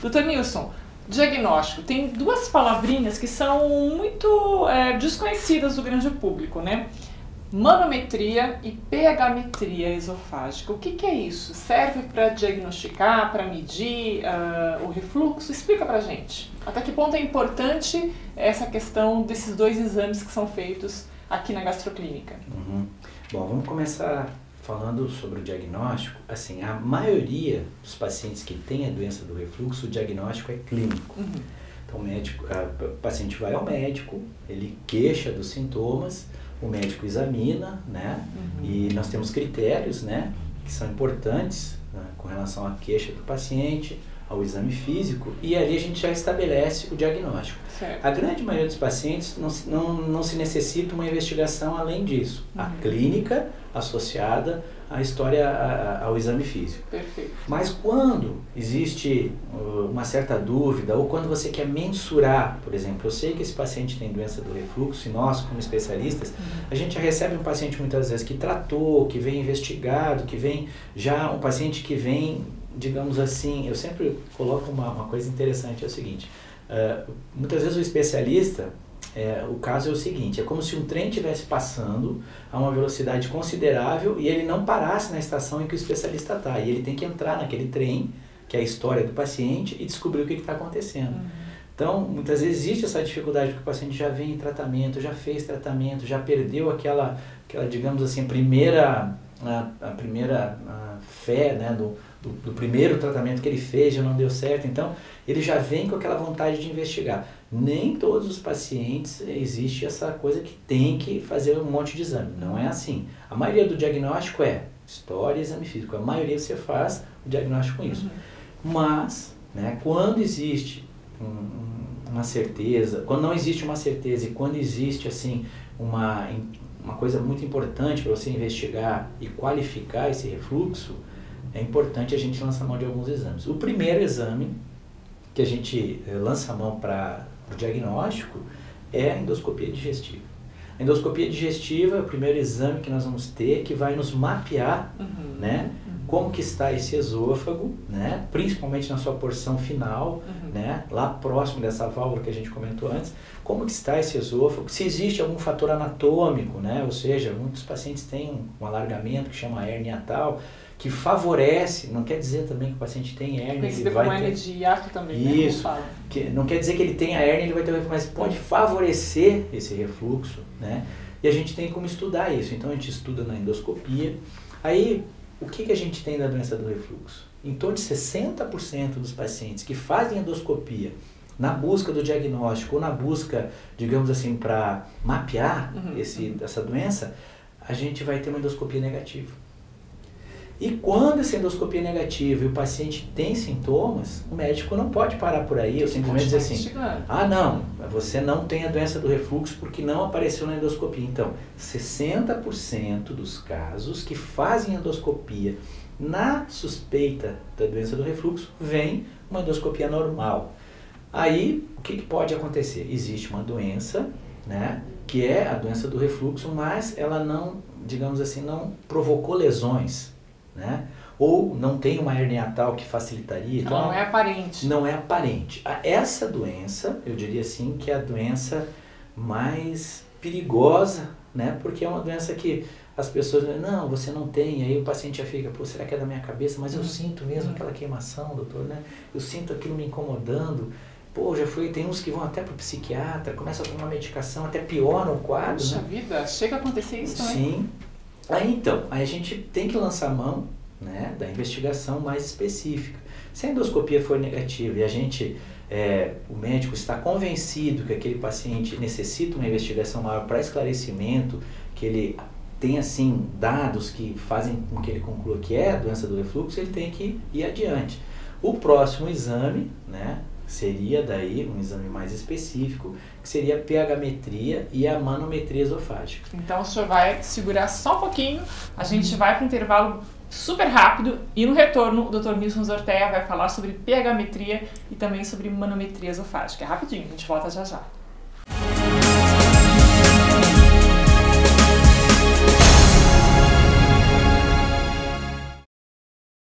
Doutor Nilson, diagnóstico, tem duas palavrinhas que são muito desconhecidas do grande público, né? Manometria e pH-metria esofágica. O que é isso? Serve para diagnosticar, para medir o refluxo? Explica pra gente. Até que ponto é importante essa questão desses dois exames que são feitos aqui na gastroclínica? Bom, vamos começar falando sobre o diagnóstico. Assim, a maioria dos pacientes que têm a doença do refluxo, o diagnóstico é clínico. Então, o paciente vai ao médico, ele queixa dos sintomas, o médico examina, né? E nós temos critérios, né, que são importantes, né, com relação à queixa do paciente, ao exame físico, e ali a gente já estabelece o diagnóstico. Certo. A grande maioria dos pacientes não se necessita uma investigação além disso. A clínica associada à história, ao exame físico. Perfeito. Mas quando existe uma certa dúvida, ou quando você quer mensurar, por exemplo, eu sei que esse paciente tem doença do refluxo, e nós, como especialistas, a gente já recebe um paciente muitas vezes que tratou, que vem investigado, que vem já um paciente que vem, digamos assim, eu sempre coloco uma coisa interessante, é o seguinte, muitas vezes o especialista, o caso é o seguinte, é como se um trem estivesse passando a uma velocidade considerável e ele não parasse na estação em que o especialista está, e ele tem que entrar naquele trem, que é a história do paciente, e descobrir o que está acontecendo. Então, muitas vezes existe essa dificuldade, porque o paciente já vem em tratamento, já fez tratamento, já perdeu aquela digamos assim, a primeira fé, né, do primeiro tratamento que ele fez, já não deu certo, então ele já vem com aquela vontade de investigar. Nem todos os pacientes existe essa coisa que tem que fazer um monte de exame, não é assim. A maioria do diagnóstico é história e exame físico, a maioria você faz o diagnóstico com isso. Mas, né, quando existe uma certeza, quando não existe uma certeza e quando existe assim uma coisa muito importante para você investigar e qualificar esse refluxo, é importante a gente lançar mão de alguns exames. O primeiro exame que a gente lança a mão para o diagnóstico é a endoscopia digestiva. A endoscopia digestiva é o primeiro exame que nós vamos ter, que vai nos mapear, né, como que está esse esôfago, né, principalmente na sua porção final, né, lá próximo dessa válvula que a gente comentou antes, como que está esse esôfago, se existe algum fator anatômico, né, ou seja, muitos pacientes têm um alargamento que chama hérnia hiatal, que favorece, não quer dizer também que o paciente tem hérnia, ele vai ter... hérnia de hiato também, isso, né, não quer dizer que ele tenha hérnia, ele vai ter, mas pode favorecer esse refluxo, né, e a gente tem como estudar isso, então a gente estuda na endoscopia. Aí, o que a gente tem da doença do refluxo? Em torno de 60% dos pacientes que fazem endoscopia na busca do diagnóstico ou na busca, digamos assim, para mapear essa doença, a gente vai ter uma endoscopia negativa. E quando essa endoscopia é negativa e o paciente tem sintomas, o médico não pode parar por aí, ou simplesmente dizer assim, não, você não tem a doença do refluxo porque não apareceu na endoscopia. Então, 60% dos casos que fazem endoscopia na suspeita da doença do refluxo, vem uma endoscopia normal. Aí, o que pode acontecer? Existe uma doença, né, que é a doença do refluxo, mas ela não, digamos assim, não provocou lesões, né? Ou não tem uma hérnia hiatal que facilitaria. Então, não é aparente. Não é aparente. Essa doença, eu diria assim, que é a doença mais perigosa, né? Porque é uma doença que as pessoas dizem, não, você não tem, aí o paciente já fica, pô, será que é da minha cabeça? Mas eu sinto mesmo aquela queimação, doutor, né? Eu sinto aquilo me incomodando. Pô, tem uns que vão até para o psiquiatra, começam a tomar medicação, até pioram o quadro. Puxa, né? vida, chega a acontecer isso também. Sim. Aí a gente tem que lançar mão, né, da investigação mais específica. Se a endoscopia for negativa e o médico está convencido que aquele paciente necessita uma investigação maior para esclarecimento, que ele tem assim dados que fazem com que ele conclua que é a doença do refluxo, ele tem que ir adiante. O próximo exame, né, seria daí um exame mais específico, que seria a pH-metria e a manometria esofágica. Então o senhor vai segurar só um pouquinho, a gente vai para o intervalo super rápido e no retorno o Dr. Nilson Zortea vai falar sobre pH-metria e também sobre manometria esofágica. É rapidinho, a gente volta já já.